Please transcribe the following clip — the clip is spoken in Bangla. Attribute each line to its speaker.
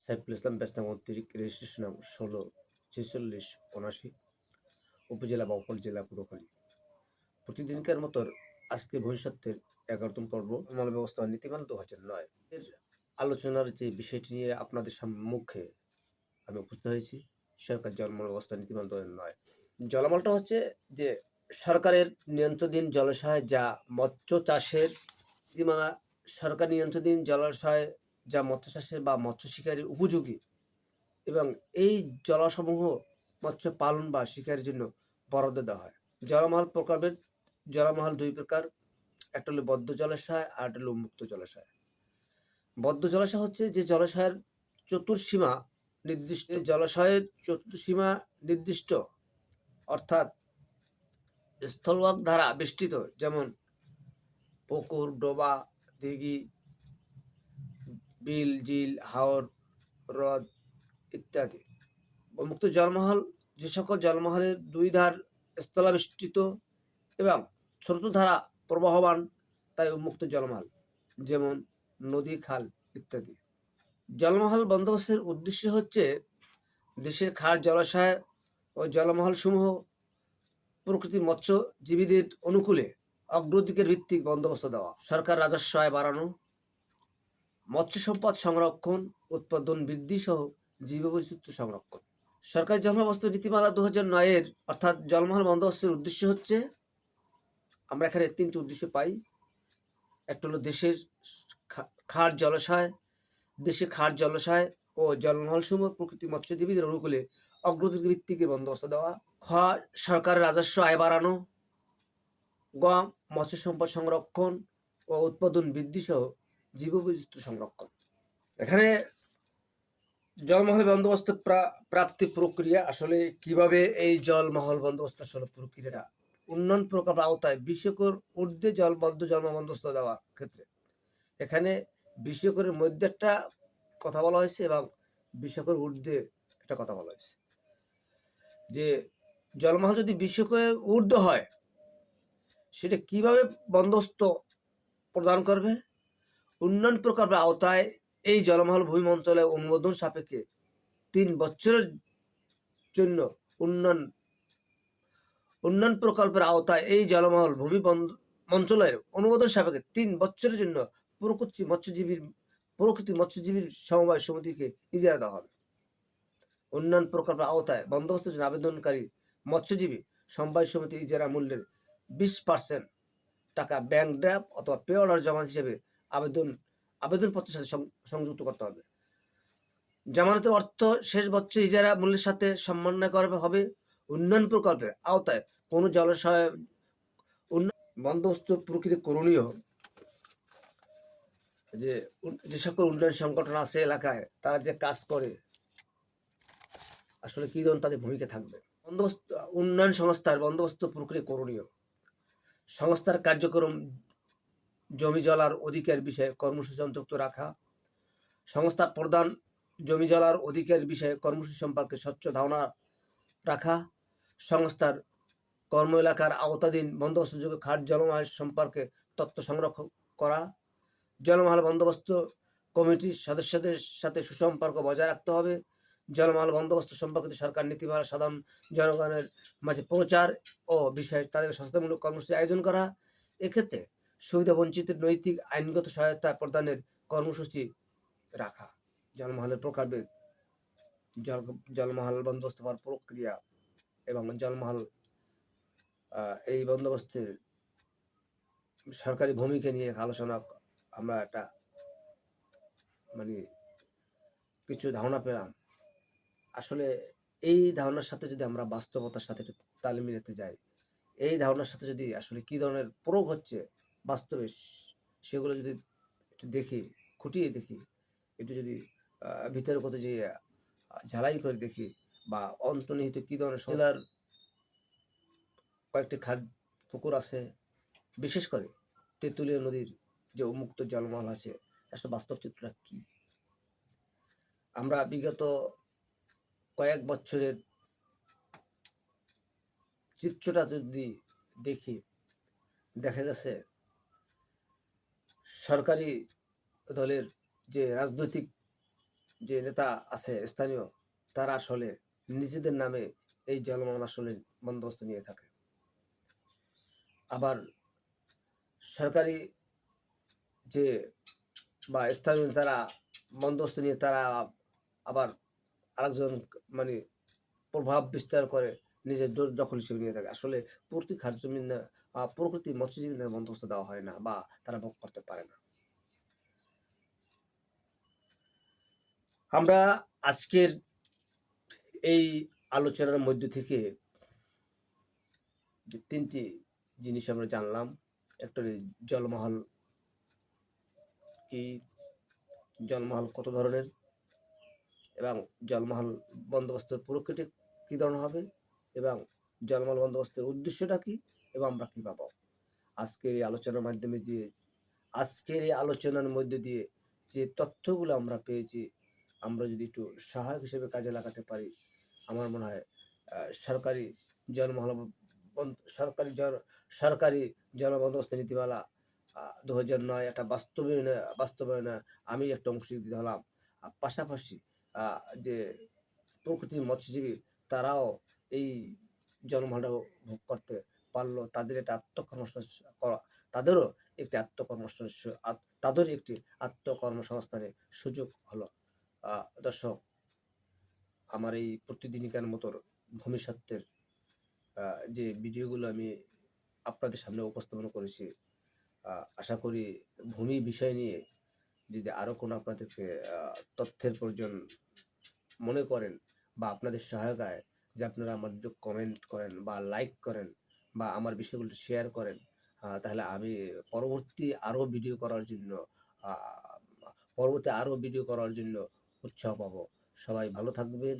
Speaker 1: সাইফুল ইসলাম ব্যাস নাম রেজিস্ট্রেশন নাম ১৬ ৪৬ ৭৯ উপজেলা বা উপজেলা পুরকালী। প্রতিদিনকার মতো আজকে ভবিষ্যতের ১১তম পর্ব মাল ব্যবস্থা নীতিমালা ২০০৯ এর আলোচনার যে বিষয়টি নিয়ে আপনাদের সম্মুখে আমি উপস্থিত হয়েছি। সরকার জলমল ব্যবস্থা নীতিমালা ২০০৯। জলমলটা হচ্ছে যে সরকারের নিয়ন্ত্রণাধীন জলাশয় যা মৎস্য চাষের নীতিমালা সরকার নিয়ন্ত্রণাধীন জলাশয় যা মৎস্য চাষের বা মৎস্য শিকারের উপযোগী এবং এই জলসমূহ মৎস্য পালন বা শিকারের জন্য বরাদ্দ দেওয়া হয়। জলমহল প্রকল্পের জলমহল দুই প্রকার, একটা হলো বদ্ধ জলাশয় আর একটা হলো উন্মুক্ত জলাশয়। বদ্ধ জলাশয় হচ্ছে যে জলাশয়ের চতুর্সীমা নির্দিষ্ট, জলাশয়ের চতুর্সীমা নির্দিষ্ট অর্থাৎ স্থলভাগ দ্বারা বেষ্টিত, যেমন পুকুর, ডোবা, দিঘি, বিল, ঝিল, হাওর, হ্রদ ইত্যাদি। উন্মুক্ত জলমহল যে সকল জলমহলের দুই ধার স্থলাবেষ্টিত এবং ছোট ধারা প্রবাহমান তাই উন্মুক্ত জলমহল, যেমন নদী, খাল ইত্যাদি। জলমহল বন্দোবস্তের উদ্দেশ্য হচ্ছে দেশের খাল, জলাশয় ও জলমহল সমূহ প্রকৃতি মৎস্যজীবীদের অনুকূলে অগ্রাধিকার ভিত্তিক বন্দোবস্ত দেওয়া, সরকার রাজস্ব আয় বাড়ানো, মৎস্য সম্পদ সংরক্ষণ, উৎপাদন বৃদ্ধি সহ জীববৈচিত্র্য সংরক্ষণ। সরকারি জলমহল বন্দোবস্ত নীতিমালা ২০০৯ এর অর্থাৎ জলমহল বন্দোবস্তের উদ্দেশ্য হচ্ছে, আমরা এখানে তিনটি উদ্দেশ্য পাই। একটা হলো দেশের খাল জলাশয়, দেশে খাল জলাশয় ও জলমহল সমূহ প্রকৃতি মৎস্যজীবীদের অনুকূলে অগ্রাধিকার ভিত্তিক বন্দোবস্ত দেওয়া। খ, সরকারের রাজস্ব আয় বাড়ানো। গ, মৎস্য সম্পদ সংরক্ষণ ও উৎপাদন বৃদ্ধি সহ জীববৈচিত্র্য সংরক্ষণ। এখানে জলমহল বন্দোবস্ত প্রাপ্তি প্রক্রিয়া আসলে কিভাবে, এই জলমহল বন্দোবস্ত আসলে প্রক্রিয়াটা উন্নয়ন প্রকল্প আওতায় ২০ একর ঊর্ধ্বে জলবদ্ধ জলমহল বন্দোবস্ত দেওয়ার ক্ষেত্রে এখানে ২০ একরের মধ্যে একটা কথা বলা হয়েছে এবং ২০ একর ঊর্ধ্বে একটা কথা বলা হয়েছে। যে জলমহল যদি ২০ একরের ঊর্ধ্বে হয় সেটা কিভাবে বন্দোবস্ত প্রদান করবে। উন্নয়ন প্রকল্পের আওতায় এই জলমহল ভূমি মন্ত্রণালয়ের অনুমোদন সাপেক্ষে ৩ বছরের জন্য উন্নয়ন প্রকল্পের আওতায় এই জলমহল ভূমি মন্ত্রণালয়ের অনুমোদন সাপেক্ষে ৩ বছরের জন্য প্রকৃতি মৎস্যজীবীর সমবায় সমিতিকে ইজারা দেওয়া হবে। উন্নয়ন প্রকল্পের আওতায় বন্দোবস্তের জন্য আবেদনকারী মৎস্যজীবী সমবায় সমিতি ইজারা মূল্যের ২০% টাকা ব্যাংক ড্রাফট অথবা পে অর্ডার জমা হিসেবে আবেদনপত্রের সাথে সংযুক্ত করতে হবে। জামানতের অর্থ শেষ বছর ইজারা মূল্যের সাথে সমন্বয় করা হবে। উন্নয়ন প্রকল্পের আওতায় কোনো জলাশয় বন্দোবস্ত প্রকৃতি করণীয় যে সকল উন্নয়ন সংগঠন আছে এলাকায়, তারা যে কাজ করে আসলে কি ধরনের তাদের ভূমিকা থাকবে। বন্দোবস্ত উন্নয়ন সংস্থার বন্দোবস্ত প্রক্রিয়া করণীয় সংস্থার কার্যক্রম, জমি জলার অধিকার বিষয়ে কর্মসূচি অন্তর্ভুক্ত রাখা, সংস্থা প্রধান জমি জলার অধিকার বিষয়ে কর্মসূচি সম্পর্কে স্বচ্ছ ধারণা রাখা, সংস্থার কর্ম এলাকার আওতাধীন বন্দোবস্তযোগ্য খাল জলমহল সম্পর্কে তথ্য সংরক্ষণ করা, জলমহল বন্দোবস্ত কমিটির সদস্যদের সাথে সুসম্পর্ক বজায় রাখতে হবে, জলমহল বন্দোবস্ত সম্পর্কিত সরকার নীতিমালা সাধারণ জনগণের মাঝে প্রচার ও বিষয়ে তাদের সচেতনমূলক কর্মসূচি আয়োজন করা, এক্ষেত্রে সুবিধা বঞ্চিতের নৈতিক আইনগত সহায়তা প্রদানের কর্মসূচি রাখা। জলমহলের প্রকল্পের জলমহল বন্দোবস্ত হওয়ার প্রক্রিয়া এবং জলমহল এই বন্দোবস্তের সরকারি ভূমিকা নিয়ে আলোচনা আমরা একটা কিছু ধারণা পেলাম। আসলে এই ধারণার সাথে যদি আমরা বাস্তবতার সাথে তাল মিলাতে যাই, এই ধারণার সাথে যদি আসলে কি ধরনের প্রয়োগ হচ্ছে বাস্তবে সেগুলো যদি একটু দেখি, খুঁটিয়ে দেখি, একটু যদি ভিতরের কথা যে ঝালাই করে দেখি বা অন্তর্নিহিত কি ধরনের জেলার কয়েকটি পুকুর আছে, বিশেষ করে তেঁতুলিয়া নদীর যে উন্মুক্ত জলমহল আছে, আসলে বাস্তব চিত্রটা কি। আমরা বিগত কয়েক বছরের চিত্রটা যদি দেখি, দেখা গেছে সরকারি দলের যে রাজনৈতিক যে নেতা আছে স্থানীয়, তারা আসলে নিজেদের নামে এই জলমহল আসলে বন্দোবস্ত নিয়ে থাকে। আবার সরকারি যে বা স্থানীয় তারা বন্দোবস্ত নিয়ে তারা আবার আরেকজন মানে প্রভাব বিস্তার করে নিজের দখল হিসেবে নিয়ে থাকে। আসলে প্রতি খাস জমিন প্রকৃতি মৎস্যজীবীদের বন্দোবস্ত দেওয়া হয় না বা তারা ভোগ করতে পারে না। আমরা আজকের এই আলোচনার মধ্য থেকে যে ৩ টি জিনিস আমরা জানলাম। একটা হলো জলমহল কি, জলমহল কত ধরনের এবং জলমহল বন্দোবস্তের প্রকৃতি কি ধরনের হবে এবং জলমহল বন্দোবস্তের উদ্দেশ্যটা কি এবং আমরা কি পাবো। আজকের এই আলোচনার মধ্যে দিয়ে যে তথ্যগুলো আমরা পেয়েছি, আমরা যদি একটু সহায়ক হিসেবে কাজে লাগাতে পারি, আমার মনে হয় সরকারি জলমহল সরকারি সরকারি জল বন্দোবস্ত নীতিমালা ২০০৯ একটা বাস্তবায়নে আমি একটা অংশীদার হলাম। পাশাপাশি যে প্রকৃতির মৎস্যজীবী তারাও এই জলমহলটা ভোগ করতে পারলো। তাদেরও একটি তাদেরও একটি আত্মকর্মসংস্থানের সুযোগ হলো। দর্শক, আমার এই প্রতিদিনকার মতো ভবিষ্যতের যে ভিডিওগুলো আমি আপনাদের সামনে উপস্থাপন করেছি, আশা করি ভূমি বিষয় নিয়ে যদি আরো কোনো আপনাদেরকে তথ্যের প্রয়োজন মনে করেন বা আপনাদের সহায়তায় যে আপনারা আমাদের কমেন্ট করেন বা লাইক করেন বা আমার বিষয়গুলো শেয়ার করেন, তাহলে আমি পরবর্তী আরো ভিডিও করার জন্য আহ, উৎসাহ পাবো। সবাই ভালো থাকবেন।